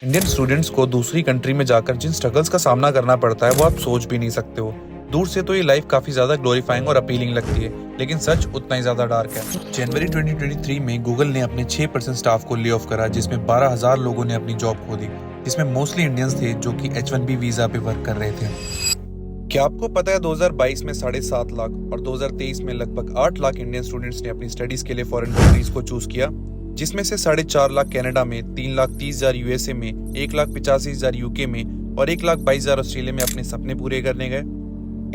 Indian students को दूसरी country में जाकर जिन स्ट्रगल्स का सामना करना पड़ता है वो आप सोच भी नहीं सकते हो। दूर से तो ये लाइफ काफी ज्यादा ग्लोरीफाइंग और अपीलिंग लगती है, लेकिन सच उतना ही ज्यादा डार्क है। जनवरी 2023 में गूगल ने अपने 6% स्टाफ को ले ऑफ करा, जिसमें 12,000 लोगों ने अपनी जॉब खो दी, जिसमें मोस्टली इंडियंस थे जो कि H1B वीजा पे वर्क कर रहे थे। क्या आपको पता है 2022 में 7.5 लाख और 2023 में लगभग 8 लाख इंडियन स्टूडेंट्स ने अपनी स्टडीज के लिए फॉरेन कंट्रीज को चूज किया, जिसमें से 4.5 लाख कनाडा में, 3,30,000 यूएसए में, 1,85,000 यूके में और 1,22,000 ऑस्ट्रेलिया में अपने सपने पूरे करने गए।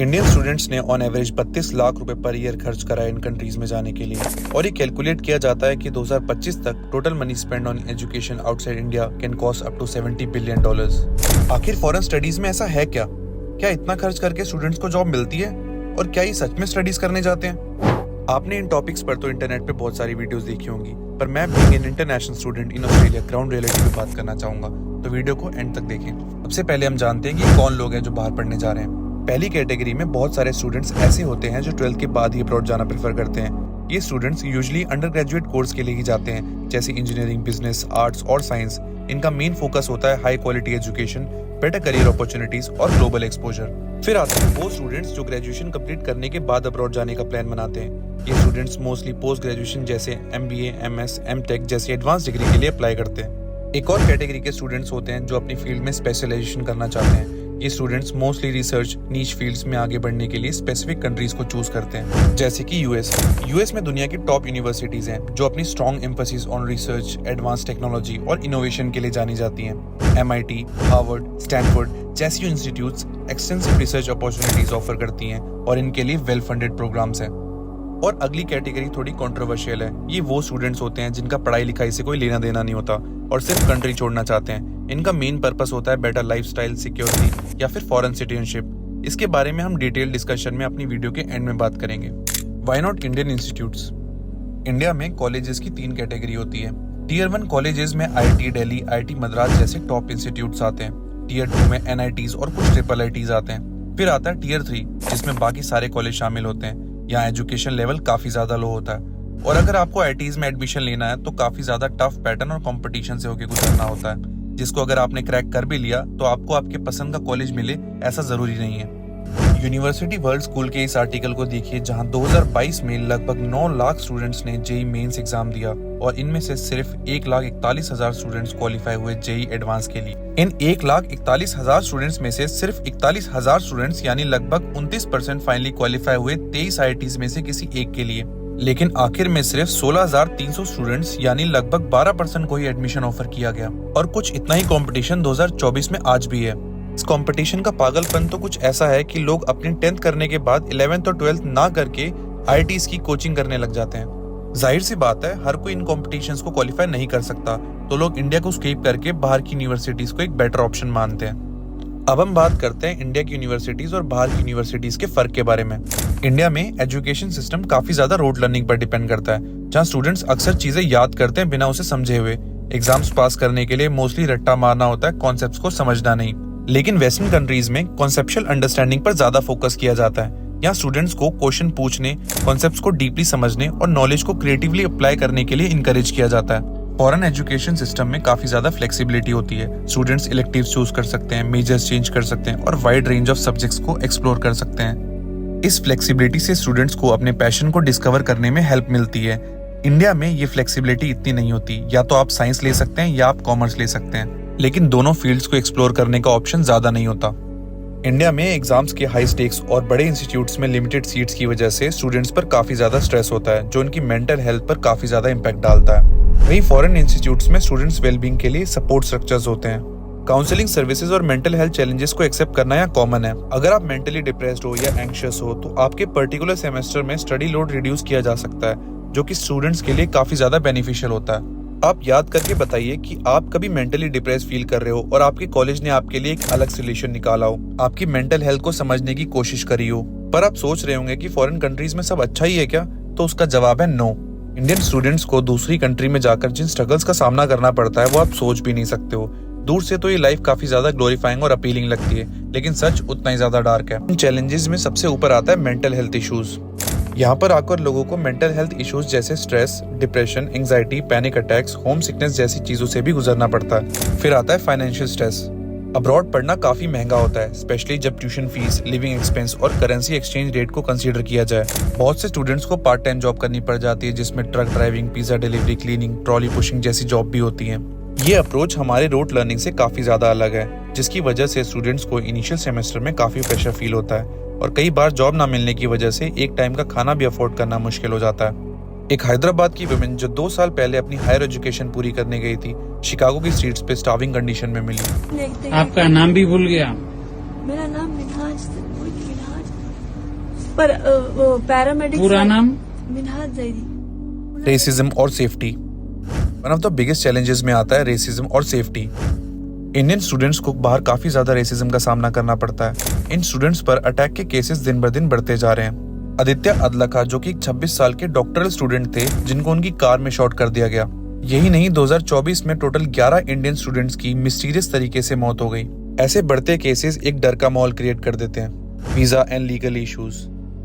इंडियन स्टूडेंट्स ने ऑन एवरेज 32 लाख रुपए पर ईयर खर्च करा इन कंट्रीज में जाने के लिए, और ये कैलकुलेट किया जाता है कि 2025 तक total money spend on education outside India can cost up to $70 billion. आखिर फॉरेन स्टडीज में ऐसा है क्या? क्या इतना खर्च करके स्टूडेंट्स को जॉब मिलती है, और क्या ये सच में स्टडीज करने जाते हैं? आपने इन टॉपिक्स पर तो इंटरनेट पे बहुत सारी वीडियोस देखी होंगी, पर मैं being an international student in Australia ground reality पे बात करना चाहूंगा, तो वीडियो को एंड तक देखें। सबसे पहले हम जानते हैं कि कौन लोग हैं जो बाहर पढ़ने जा रहे हैं। पहली कैटेगरी में बहुत सारे स्टूडेंट्स ऐसे होते हैं जो 12th के बाद ही अब्रॉड जाना प्रेफर करते हैं। ये students usually under graduate course के लिए ही जाते हैं, जैसे इंजीनियरिंग, बिजनेस, आर्ट्स और साइंस। इनका मेन फोकस होता है high quality education, better career opportunities और ग्लोबल एक्सपोजर। फिर आते हैं वो स्टूडेंट्स जो ग्रेजुएशन कंप्लीट करने के बाद अब्रॉड जाने का प्लान बनाते हैं। ये स्टूडेंट्स मोस्टली पोस्ट ग्रेजुएशन जैसे MBA, MS, M.Tech जैसी एडवांस डिग्री के लिए अप्लाई करते हैं। एक और कैटेगरी के स्टूडेंट्स होते हैं जो अपनी फील्ड में स्पेशलाइजेशन करना चाहते हैं। ये स्टूडेंट्स मोस्टली रिसर्च नीश फील्ड्स में आगे बढ़ने के लिए स्पेसिफिक कंट्रीज को चूज करते हैं, जैसे कि यूएस में दुनिया की टॉप यूनिवर्सिटीज हैं जो अपनी strong emphasis on research, advance technology और इनोवेशन के लिए जानी जाती हैं। MIT, हार्वर्ड, स्टैनफोर्ड जैसी institutes extensive research opportunities offer करती हैं और इनके लिए वेल फंडेड प्रोग्राम्स हैं। और अगली कैटेगरी थोड़ी कंट्रोवर्शियल है। ये वो स्टूडेंट्स होते हैं जिनका पढ़ाई लिखाई से कोई लेना देना नहीं होता और सिर्फ कंट्री छोड़ना चाहते हैं। इनका मेन पर्पस होता है बेटर लाइफस्टाइल, सिक्योरिटी या फिर फॉरेन सिटीजनशिप। इसके बारे में हम डिटेल डिस्कशन में अपनी वीडियो के एंड में बात करेंगे। Why not Indian institutes? India में कॉलेजेस की 3 कैटेगरी होती है। Tier 1 कॉलेजेस में IIT दिल्ली, IIT मद्रास जैसे टॉप इंस्टीट्यूट्स आते हैं। Tier 2 में NITs और कुछ IIITs आते हैं। फिर आता है Tier 3, जिसमें बाकी सारे कॉलेज शामिल होते हैं। यहाँ एजुकेशन लेवल काफी ज्यादा लो होता है, और अगर आपको IITs में एडमिशन लेना है तो काफी ज्यादा टफ पैटर्न और कंपटीशन से होकर गुजरना होता है, जिसको अगर आपने क्रैक कर भी लिया तो आपको आपके पसंद का कॉलेज मिले ऐसा जरूरी नहीं है। यूनिवर्सिटी वर्ल्ड स्कूल के इस आर्टिकल को देखिए, जहां 2022 में लगभग 9 लाख स्टूडेंट्स ने जेईई मेंस एग्जाम दिया और इनमें से सिर्फ 1,41,000 स्टूडेंट्स क्वालिफाई हुए जेईई एडवांस के लिए। इन 1,41,000 स्टूडेंट्स में से सिर्फ 41,000 स्टूडेंट्स यानी लगभग 29% फाइनली क्वालिफाई हुए 23 IITs में से किसी एक के लिए। लेकिन आखिर में सिर्फ 16,300 स्टूडेंट्स यानी लगभग 12% को ही एडमिशन ऑफर किया गया, और कुछ इतना ही कंपटीशन 2024 में आज भी है। इस कंपटीशन का पागलपन तो कुछ ऐसा है कि लोग अपनी 10th करने के बाद 11th और 12th ना करके IITs की कोचिंग करने लग जाते हैं। जाहिर सी बात है, हर कोई इन कॉम्पिटिशन्स को क्वालिफाई नहीं कर सकता, तो लोग इंडिया को स्किप करके बाहर की यूनिवर्सिटीज को एक बेटर ऑप्शन मानते हैं। अब हम बात करते हैं इंडिया की यूनिवर्सिटीज और बाहर की यूनिवर्सिटीज के फर्क के बारे में। इंडिया में एजुकेशन सिस्टम काफी ज्यादा रोड लर्निंग पर डिपेंड करता है, जहाँ स्टूडेंट्स अक्सर चीजें याद करते हैं बिना उसे समझे हुए। एग्जाम्स पास करने के लिए मोस्टली रट्टा मारना होता है, कॉन्सेप्ट्स को समझना नहीं। लेकिन वेस्टर्न कंट्रीज में कॉन्सेप्चुअल अंडरस्टैंडिंग पर ज्यादा फोकस किया जाता है। यहाँ स्टूडेंट्स को क्वेश्चन पूछने, कॉन्सेप्ट्स को डीपली समझने और नॉलेज को क्रिएटिवली अप्लाई करने के लिए इनकरेज किया जाता है। फॉरेन एजुकेशन सिस्टम में काफी ज्यादा फ्लेक्सिबिलिटी होती है। स्टूडेंट्स इलेक्टिव्स चूज कर सकते हैं, मेजर्स चेंज कर सकते हैं और वाइड रेंज ऑफ सब्जेक्ट्स को एक्सप्लोर कर सकते हैं। इस फ्लेक्सिबिलिटी से स्टूडेंट्स को अपने पैशन को डिस्कवर करने में हेल्प मिलती है। इंडिया में ये फ्लेक्सिबिलिटी इतनी नहीं होती, या तो आप साइंस ले सकते हैं या आप कॉमर्स ले सकते हैं, लेकिन दोनों फील्ड्स को एक्सप्लोर करने का ऑप्शन ज्यादा नहीं होता। इंडिया में एग्जाम्स के हाई स्टेक्स और बड़े इंस्टीट्यूट्स में लिमिटेड सीट्स की वजह से स्टूडेंट्स पर काफी ज्यादा स्ट्रेस होता है, जो उनकी मेंटल हेल्थ पर काफी ज्यादा इम्पैक्ट डालता है। वहीं फॉरेन इंस्टीट्यूट्स में स्टूडेंट्स वेलबींग के लिए सपोर्ट स्ट्रक्चर्स होते हैं। काउंसलिंग सर्विसेज और मेंटल हेल्थ चैलेंजेस को एक्सेप्ट करना यहाँ कॉमन है। अगर आप मेंटली डिप्रेस्ड हो या एंग्शियस हो तो आपके पर्टिकुलर सेमेस्टर में स्टडी लोड रिड्यूस किया जा सकता है, जो कि स्टूडेंट्स के लिए काफी ज्यादा बेनिफिशियल होता है। आप याद करके बताइए कि आप कभी मेंटली डिप्रेस फील कर रहे हो और आपके कॉलेज ने आपके लिए एक अलग सोल्यूशन निकाला हो, आपकी मेंटल हेल्थ को समझने की कोशिश करी हो, पर आप सोच रहे होंगे कि फॉरेन कंट्रीज में सब अच्छा ही है क्या? तो उसका जवाब है नो। इंडियन स्टूडेंट्स को दूसरी कंट्री में जाकर जिन स्ट्रगल्स का सामना करना पड़ता है वो आप सोच भी नहीं सकते हो। दूर से तो ये लाइफ काफी ज्यादा ग्लोरीफाइंग और अपीलिंग लगती है, लेकिन सच उतना ही ज्यादा डार्क है। इन चैलेंजेस में सबसे ऊपर आता है मेंटल हेल्थ इश्यूज। यहाँ पर आकर लोगों को मेंटल हेल्थ इश्यूज जैसे stress, depression, anxiety, panic attacks, home sickness जैसी चीजों से भी गुजरना पड़ता है। फिर आता है फाइनेंशियल स्ट्रेस। अब्रॉड पढ़ना काफी महंगा होता है, स्पेशली जब ट्यूशन फीस, लिविंग एक्सपेंस और करेंसी एक्सचेंज रेट को कंसीडर किया जाए। बहुत से स्टूडेंट्स को पार्ट टाइम जॉब करनी पड़ जाती है, जिसमें truck driving, pizza delivery, cleaning, trolley pushing जैसी जॉब भी होती है। ये अप्रोच हमारे रोट लर्निंग से काफी ज्यादा अलग है, जिसकी वजह से स्टूडेंट्स को इनिशियल सेमेस्टर में काफी प्रेशर फील होता है और कई बार जॉब ना मिलने की वजह से एक टाइम का खाना भी अफोर्ड करना मुश्किल हो जाता है। एक हैदराबाद की वुमेन जो 2 साल पहले अपनी हायर एजुकेशन पूरी करने गई थी, शिकागो की स्ट्रीट्स पे स्टार्विंग कंडीशन में मिली। आपका नाम भी भूल गया। मेरा नाम मिनहाज पर वो पैरामेडिक पूरा नाम मिनहाज जैदी। रेसिज्म और safety. One of the biggest challenges में आता है रेसिज्म और सेफ्टी। इंडियन स्टूडेंट्स को बाहर काफी ज्यादा रेसिज्म का सामना करना पड़ता है। इन स्टूडेंट्स पर अटैक के केसेस दिन ब दिन बढ़ते जा रहे हैं। आदित्य अदलखा जो कि 26 साल के डॉक्टरल स्टूडेंट थे, जिनको उनकी कार में शॉट कर दिया गया। यही नहीं, 2024 में टोटल 11 इंडियन स्टूडेंट्स की मिस्टीरियस तरीके से मौत हो गई। ऐसे बढ़ते केसेस एक डर का माहौल क्रिएट कर देते हैं। Visa and legal issues.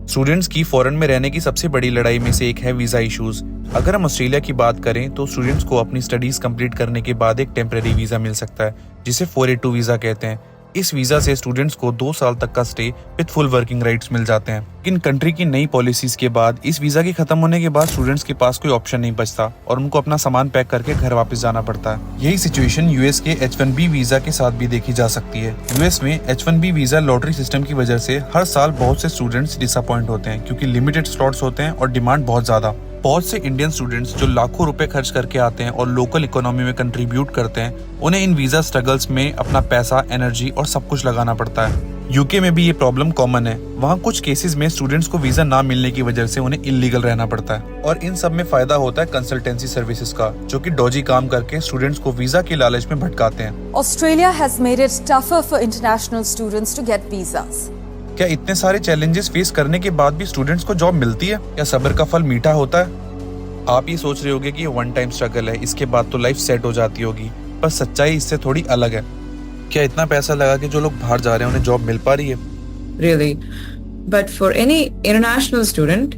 Students की फॉरेन में रहने की सबसे बड़ी लड़ाई में से एक है वीजा इश्यूज। अगर हम ऑस्ट्रेलिया की बात करें तो स्टूडेंट्स को अपनी स्टडीज कंप्लीट करने के बाद एक टेम्परेरी वीजा मिल सकता है, जिसे 482 वीजा कहते हैं। इस वीजा से स्टूडेंट्स को 2 साल तक का stay with full working rights मिल जाते हैं। लेकिन कंट्री की नई पॉलिसीज के बाद इस वीजा के खत्म होने के बाद स्टूडेंट्स के पास कोई ऑप्शन नहीं बचता और उनको अपना सामान पैक करके घर वापस जाना पड़ता है। यही सिचुएशन यूएस के H1B वीजा के साथ भी देखी जा सकती है। यूएस में H1B वीजा लॉटरी सिस्टम की वजह से हर साल बहुत से स्टूडेंट्स डिसअपॉइंट होते हैं, क्योंकि लिमिटेड स्लॉट्स होते हैं और डिमांड बहुत ज्यादा। बहुत से इंडियन स्टूडेंट्स जो लाखों रुपए खर्च करके आते हैं और लोकल इकोनॉमी में कंट्रीब्यूट करते हैं, उन्हें इन वीजा स्ट्रगल्स में अपना पैसा, एनर्जी और सब कुछ लगाना पड़ता है। यूके में भी ये प्रॉब्लम कॉमन है। वहाँ कुछ केसेस में स्टूडेंट्स को वीजा ना मिलने की वजह से उन्हें इलीगल रहना पड़ता है और इन सब में फायदा होता है कंसल्टेंसी सर्विसेज का, जो कि डॉजी काम करके स्टूडेंट्स को वीजा के लालच में भटकाते हैं। Australia has made it tougher for international students to get visas. क्या इतने सारे चैलेंजेस फेस करने के बाद भी स्टूडेंट्स को जॉब मिलती है? क्या सब्र का फल मीठा होता है? आप ये सोच रहे होगे कि ये वन टाइम स्ट्रगल है, इसके बाद तो लाइफ सेट हो जाती होगी, पर सच्चाई इससे थोड़ी अलग है। क्या इतना पैसा लगा के जो लोग बाहर जा रहे हैं उन्हें जॉब मिल पा रही है? Really, but for any international student,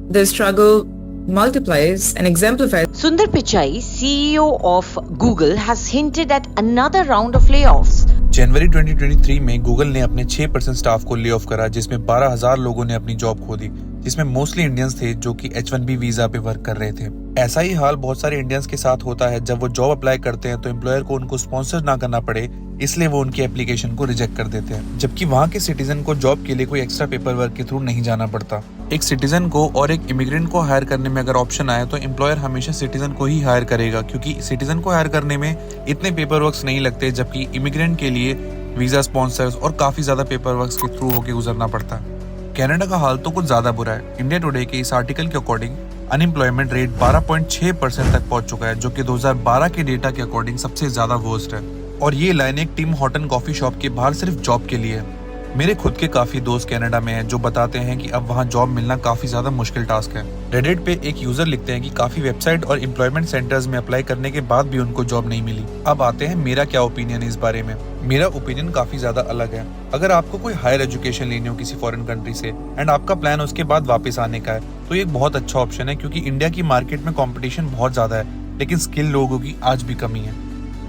the struggle multiplies and exemplifies. Sundar Pichai, CEO of Google, has hinted at another round of layoffs. जनवरी 2023 में गूगल ने अपने 6% स्टाफ को ले ऑफ करा, जिसमें 12,000 लोगों ने अपनी जॉब खो दी, जिसमें मोस्टली इंडियंस थे जो कि H1B वीजा पे वर्क कर रहे थे। ऐसा ही हाल बहुत सारे इंडियंस के साथ होता है। जब वो जॉब अप्लाई करते हैं तो एम्प्लॉयर को उनको स्पॉन्सर ना करना पड़े, इसलिए वो उनकी एप्लीकेशन को रिजेक्ट कर देते हैं, जबकि वहाँ के सिटीजन को जॉब के लिए कोई एक्स्ट्रा पेपर वर्क के थ्रू नहीं जाना पड़ता। एक सिटीजन को और एक इमिग्रेंट को हायर करने में अगर ऑप्शन आए तो एम्प्लॉयर हमेशा सिटीजन को ही हायर करेगा, क्योंकि सिटीजन को हायर करने में इतने पेपर वर्क्स नहीं लगते, जबकि इमिग्रेंट के लिए वीजा स्पॉन्सर्स और काफी ज्यादा पेपर वर्क्स के थ्रू होके गुजरना पड़ता है। कनाडा का हाल तो कुछ ज्यादा बुरा है। इंडिया टुडे के इस आर्टिकल के अकॉर्डिंग अनएम्प्लॉयमेंट रेट 12.6% तक पहुंच चुका है, जो कि 2012 के डेटा के अकॉर्डिंग सबसे ज्यादा वर्स्ट है। और ये लाइन एक टिम हॉर्टन कॉफी शॉप के बाहर सिर्फ जॉब के लिए है। मेरे खुद के काफी दोस्त कनाडा में हैं जो बताते हैं कि अब वहाँ जॉब मिलना काफी ज्यादा मुश्किल टास्क है। रेडिट पे एक यूजर लिखते हैं कि काफी वेबसाइट और एम्प्लॉयमेंट सेंटर्स में अप्लाई करने के बाद भी उनको जॉब नहीं मिली। अब आते हैं मेरा क्या ओपिनियन है इस बारे में। मेरा ओपिनियन काफी ज्यादा अलग है। अगर आपको कोई हायर एजुकेशन लेनी हो किसी फॉरेन कंट्री से एंड आपका प्लान उसके बाद वापस आने का है, तो ये एक बहुत अच्छा ऑप्शन है, क्योंकि इंडिया की मार्केट में कॉम्पिटिशन बहुत ज्यादा है, लेकिन स्किल लोगों की आज भी कमी है।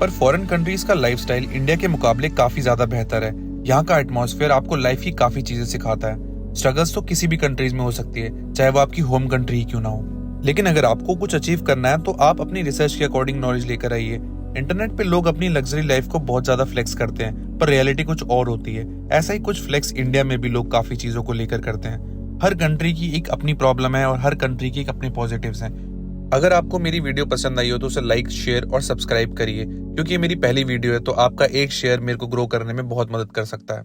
पर फॉरेन कंट्रीज का लाइफस्टाइल इंडिया के मुकाबले काफी ज्यादा बेहतर है। यहाँ का एटमॉस्फेयर आपको लाइफ की काफी चीजें सिखाता है। स्ट्रगल्स तो किसी भी कंट्रीज में हो सकती है, चाहे वो आपकी होम कंट्री ही क्यों ना हो। लेकिन अगर आपको कुछ अचीव करना है तो आप अपनी रिसर्च के अकॉर्डिंग नॉलेज लेकर आइए। इंटरनेट पे लोग अपनी लग्जरी लाइफ को बहुत ज्यादा फ्लेक्स करते हैं, पर रियलिटी कुछ और होती है। ऐसा ही कुछ फ्लेक्स इंडिया में भी लोग काफी चीजों को लेकर करते हैं। हर कंट्री की एक अपनी प्रॉब्लम है और हर कंट्री की एक अपने पॉजिटिव्स हैं। अगर आपको मेरी वीडियो पसंद आई हो तो उसे लाइक, शेयर और सब्सक्राइब करिए, क्योंकि ये मेरी पहली वीडियो है, तो आपका एक शेयर मेरे को ग्रो करने में बहुत मदद कर सकता है।